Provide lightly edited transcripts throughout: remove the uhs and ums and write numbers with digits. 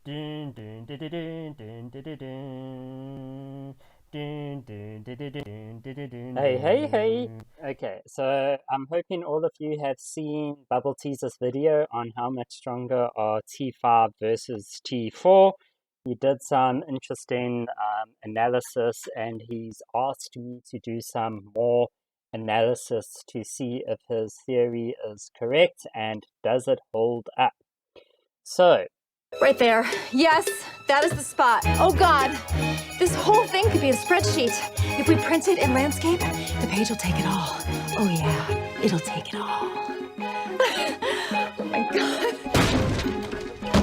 Dun, dun, dun, dun, dun, dun, dun, dun, dun. Dun, dun, dun, dun, dun, dun, dun, dun, Hey, hey, hey. dun. Okay, so I'm hoping all of you have seen Bubble Teaser's video on how much stronger are T5 versus T4. He did some interesting analysis and he's asked me to do some more analysis to see if his theory is correct and does it hold up. So, Right there. Yes, that is the spot. Oh God, this whole thing could be a spreadsheet. If we print it in landscape, the page will take it all. Oh yeah, it'll take it all. Oh my God.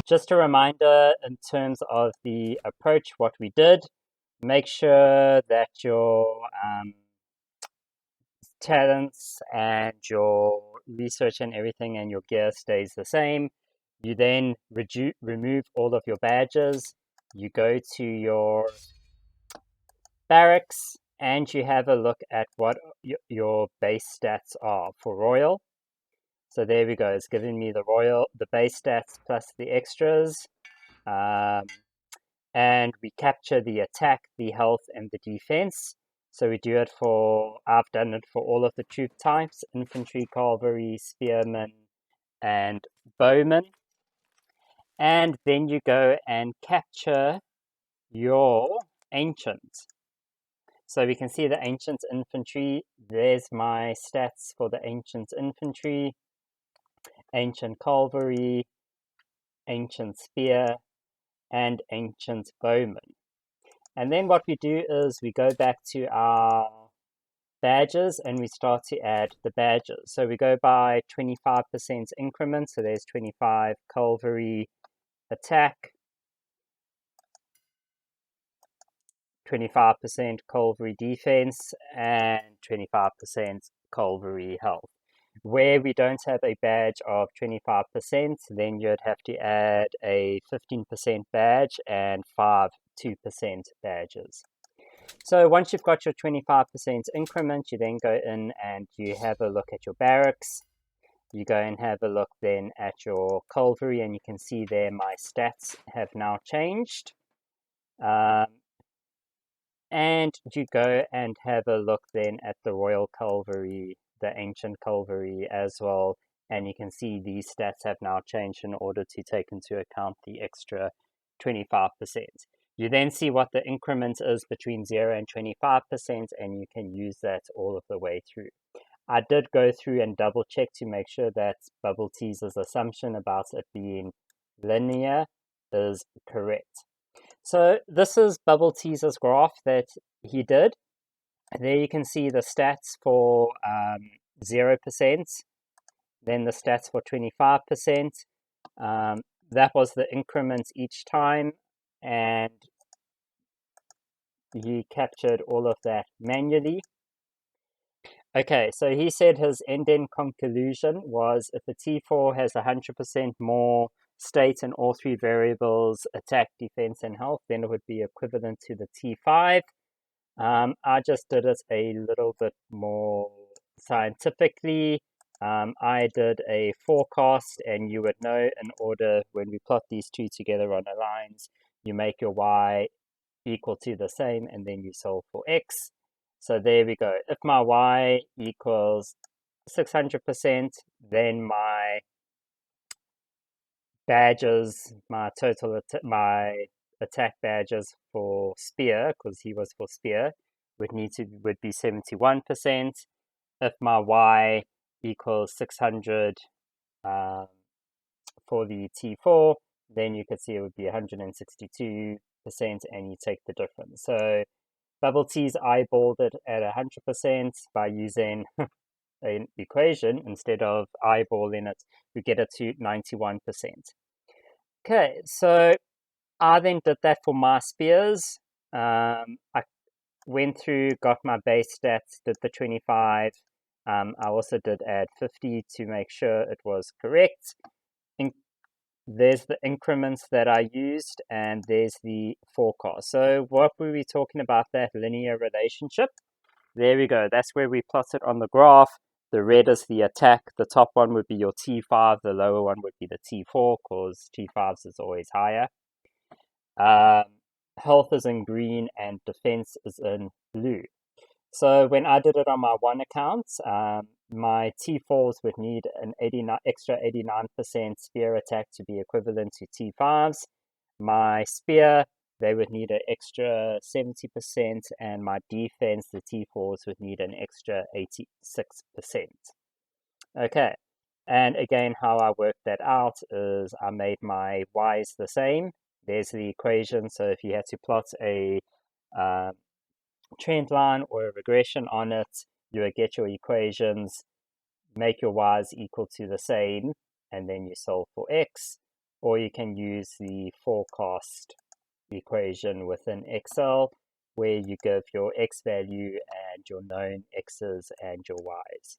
just a reminder in terms of the approach, what we did, make sure that your talents and your research and everything and your gear stays the same. You then remove all of your badges. You go to your barracks and you have a look at what your base stats are for Royal. So there we go. It's giving me the base stats plus the extras. And we capture the attack, the health, and the defense. So we do it I've done it for all of the troop types: infantry, cavalry, spearmen, and bowmen. And then you go and capture your ancient. So we can see the ancient infantry. There's my stats for the ancient infantry, ancient cavalry, ancient spear, and ancient bowman. And then what we do is we go back to our badges and we start to add the badges. So we go by 25% increments. So there's 25 cavalry attack, 25% cavalry defense, and 25% cavalry health. Where we don't have a badge of 25%, then you'd have to add a 15% badge and 2% badges. So once you've got your 25% increment, you then go in and you have a look at your barracks. You go and have a look then at your cavalry, and you can see there my stats have now changed. And you go and have a look then at the Royal Cavalry, the Ancient Cavalry as well. And you can see these stats have now changed in order to take into account the extra 25%. You then see what the increment is between 0 and 25%, and you can use that all of the way through. I did go through and double check to make sure that Bubble Teaser's assumption about it being linear is correct. So this is Bubble Teaser's graph that he did. There you can see the stats for 0%, then the stats for 25%. That was the increments each time, and he captured all of that manually. Okay, so he said his end-end conclusion was if the T4 has 100% more state in all three variables, attack, defense, and health, then it would be equivalent to the T5. I just did it a little bit more scientifically. I did a forecast, and you would know in order when we plot these two together on the lines, you make your y equal to the same, and then you solve for x. So there we go. If my y equals 600%, then my badges, my my attack badges for spear, because he was for spear, would be 71%. If my y equals 600 for the T4, then you could see it would be 162%, and you take the difference. So Bubble Tease eyeballed it at 100% by using an equation. Instead of eyeballing it, we get it to 91%. Okay, so I then did that for my spears. I went through, got my base stats, did the 25. I also did add 50 to make sure it was correct. There's the increments that I used, and there's the forecast. So what were we talking about, that linear relationship? There we go. That's where we plot it on the graph. The red is the attack. The top one would be your T5. The lower one would be the T4, because T5s is always higher. health is in green, and defense is in blue. So when I did it on my one account, my T4s would need an extra 89% spear attack to be equivalent to T5s. My spear, they would need an extra 70%, and my defense, the T4s, would need an extra 86%. Okay, and again, how I worked that out is I made my Y's the same. There's the equation. So if you had to plot a trend line or a regression on it, you would get your equations, make your Y's equal to the same, and then you solve for X. Or you can use the forecast equation within Excel, where you give your X value and your known X's and your Y's.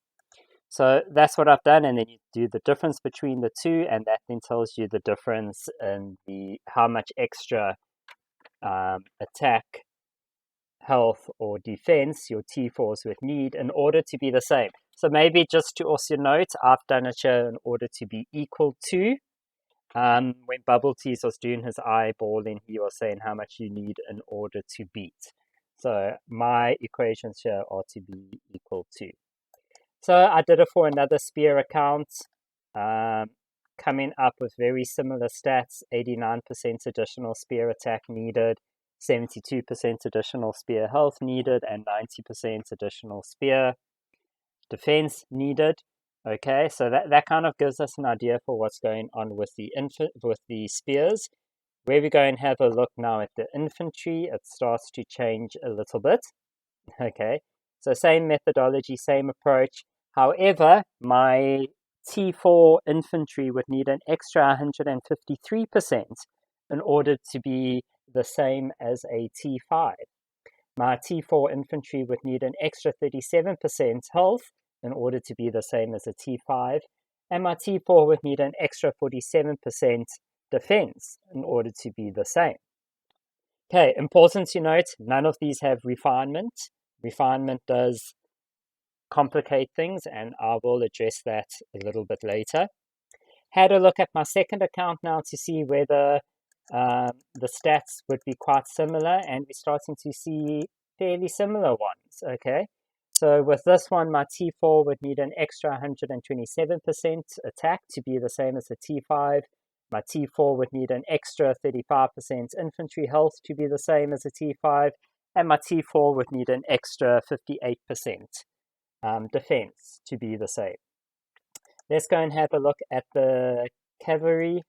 So that's what I've done, and then you do the difference between the two, and that then tells you the difference in how much extra attack, health, or defense your T4s would need in order to be the same. So maybe just to also note, I've done it here in order to be equal to. When Bubble Tees was doing his eyeballing, he was saying how much you need in order to beat. So my equations here are to be equal to. So I did it for another spear account, coming up with very similar stats: 89% additional spear attack needed, 72% additional spear health needed, and 90% additional spear defense needed. Okay, so that kind of gives us an idea for what's going on with the spears. Where we go and have a look now at the infantry, it starts to change a little bit. Okay, so same methodology, same approach. However, my T4 infantry would need an extra 153% in order to be the same as a T5. My T4 infantry would need an extra 37% health in order to be the same as a T5. And my T4 would need an extra 47% defense in order to be the same. Okay, important to note, none of these have refinement. Refinement does complicate things, and I will address that a little bit later. Had a look at my second account now to see whether the stats would be quite similar, and we're starting to see fairly similar ones. Okay, so with this one, my T4 would need an extra 127% attack to be the same as a T5. My T4 would need an extra 35% infantry health to be the same as a T5, and my T4 would need an extra 58% defense to be the same. Let's go and have a look at the cavalry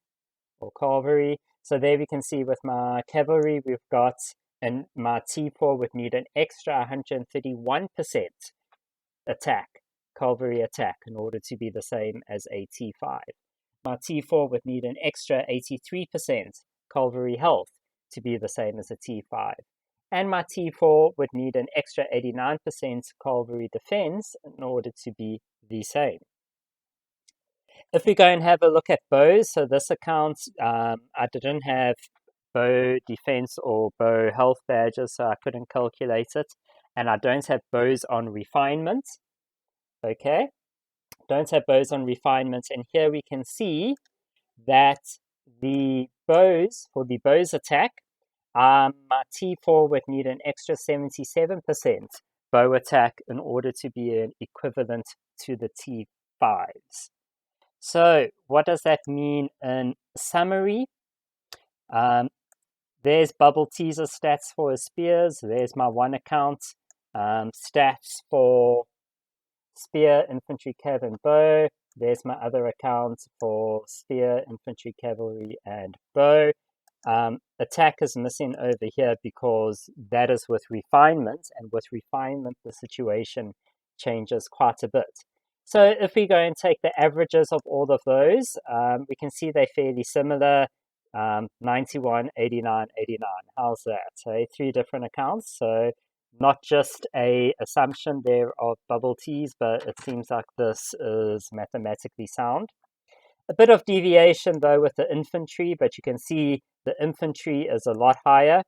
or cavalry. So there we can see with my cavalry, we've got, and my T4 would need an extra 131% attack, cavalry attack, in order to be the same as a T5. My T4 would need an extra 83% cavalry health to be the same as a T5. And my T4 would need an extra 89% cavalry defense in order to be the same. If we go and have a look at bows, so this account, I didn't have bow defense or bow health badges, so I couldn't calculate it. And I don't have bows on refinement. Okay, don't have bows on refinement. And here we can see that the bows, for the bows attack, my T4 would need an extra 77% bow attack in order to be an equivalent to the T5s. So what does that mean in summary? There's Bubble Teaser stats for his spears. There's my one account stats for spear, infantry, cav, and bow. There's my other account for spear, infantry, cavalry, and bow. Attack is missing over here because that is with refinement, and with refinement the situation changes quite a bit. So if we go and take the averages of all of those, we can see they're fairly similar, 91, 89, 89. How's that? So 3 different accounts. So not just a assumption there of bubble teas, but it seems like this is mathematically sound. A bit of deviation though with the infantry, but you can see the infantry is a lot higher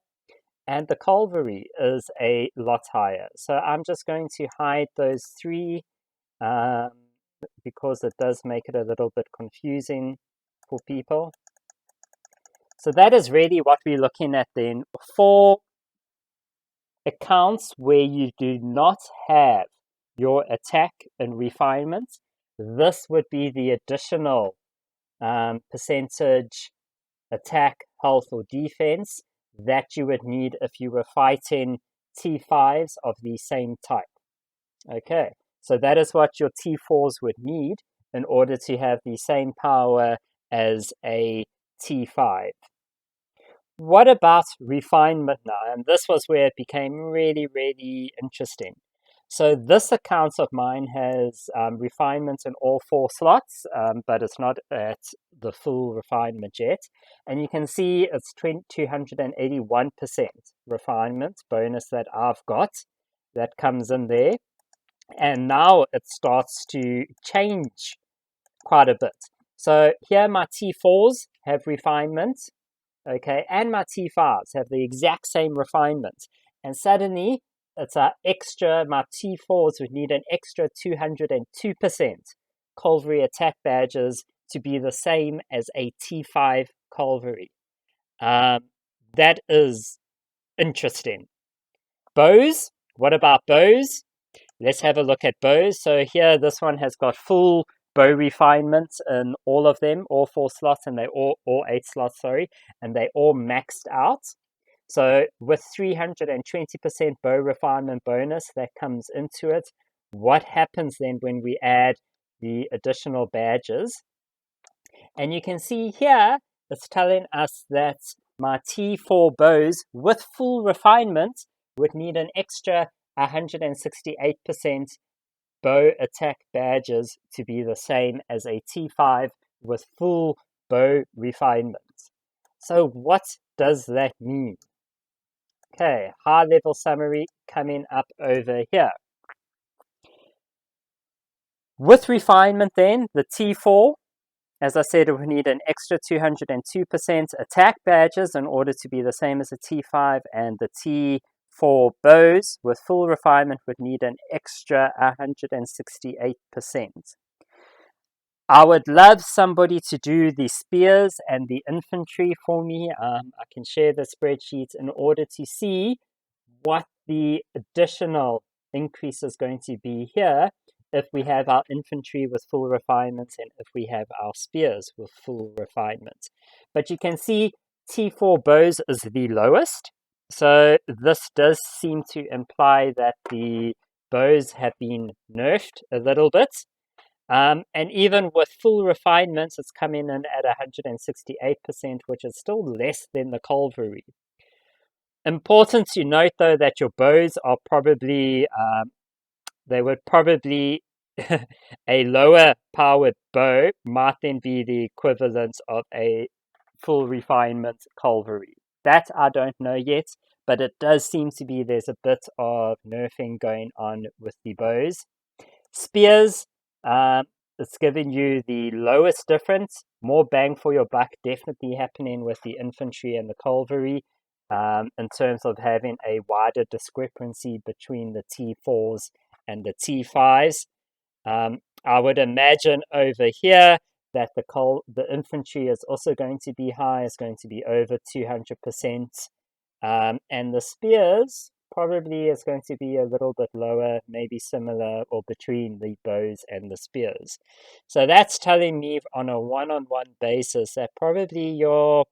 and the cavalry is a lot higher. So I'm just going to hide those 3 because it does make it a little bit confusing for people. So that is really what we're looking at then. For accounts where you do not have your attack and refinement, this would be the additional percentage attack, health, or defense that you would need if you were fighting T5s of the same type. Okay, so that is what your T4s would need in order to have the same power as a T5. What about refinement now? And this was where it became really, really interesting. So this account of mine has refinement in all 4 slots, but it's not at the full refinement yet. And you can see it's 281% refinement bonus that I've got that comes in there. And now it starts to change quite a bit. So here my T4s have refinement, okay, and my T5s have the exact same refinement. And suddenly it's an extra, my T4s would need an extra 202% cavalry attack badges to be the same as a T5 cavalry. That is interesting. Bows, what about bows? Let's have a look at bows. So here, this one has got full bow refinement in all of them, all 4 slots, and they all 8 slots, sorry, and they all maxed out. So with 320% bow refinement bonus that comes into it, what happens then when we add the additional badges? And you can see here, it's telling us that my T4 bows with full refinement would need an extra 168% bow attack badges to be the same as a T5 with full bow refinement. So what does that mean? Okay, high level summary coming up over here. With refinement then, the T4, as I said, it would need an extra 202% attack badges in order to be the same as a T5, and the T4 bows with full refinement would need an extra 168%. I would love somebody to do the spears and the infantry for me. I can share the spreadsheet in order to see what the additional increase is going to be here if we have our infantry with full refinement and if we have our spears with full refinement. But you can see T4 bows is the lowest. So this does seem to imply that the bows have been nerfed a little bit. And even with full refinements, it's coming in at 168%, which is still less than the cavalry. Important to note, though, that your bows are probably, they would probably, a lower powered bow might then be the equivalent of a full refinement cavalry. That I don't know yet, but it does seem to be there's a bit of nerfing going on with the bows. Spears, it's giving you the lowest difference, more bang for your buck definitely happening with the infantry and the cavalry in terms of having a wider discrepancy between the T4s and the T5s. I would imagine over here that the infantry is also going to be high, is going to be over 200%. And the spears probably is going to be a little bit lower, maybe similar or between the bows and the spears. So that's telling me on a one-on-one basis that probably your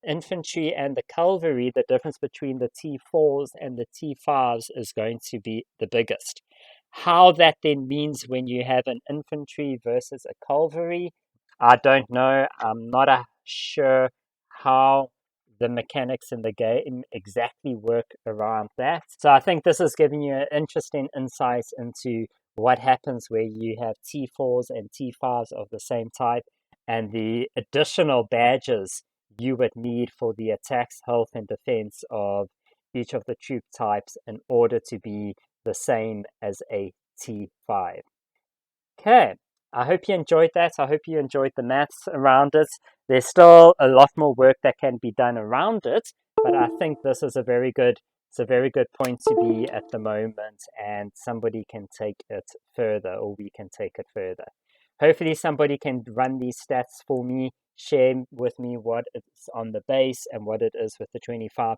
infantry and the cavalry, the difference between the T4s and the T5s is going to be the biggest. How that then means when you have an infantry versus a cavalry, I don't know. I'm not sure how the mechanics in the game exactly work around that. So I think this is giving you an interesting insight into what happens where you have T4s and T5s of the same type and the additional badges you would need for the attacks, health, and defense of each of the troop types in order to be the same as a T5. Okay, I hope you enjoyed that. I hope you enjoyed the maths around it. There's still a lot more work that can be done around it, but I think this is a very good point to be at the moment, and somebody can take it further, or we can take it further. Hopefully somebody can run these stats for me, share with me what it's on the base and what it is with the 25%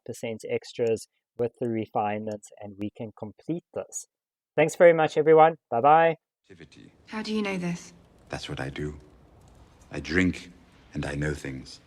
extras with the refinements, and we can complete this. Thanks very much, everyone. Bye-bye. How do you know this? That's what I do. I drink and I know things.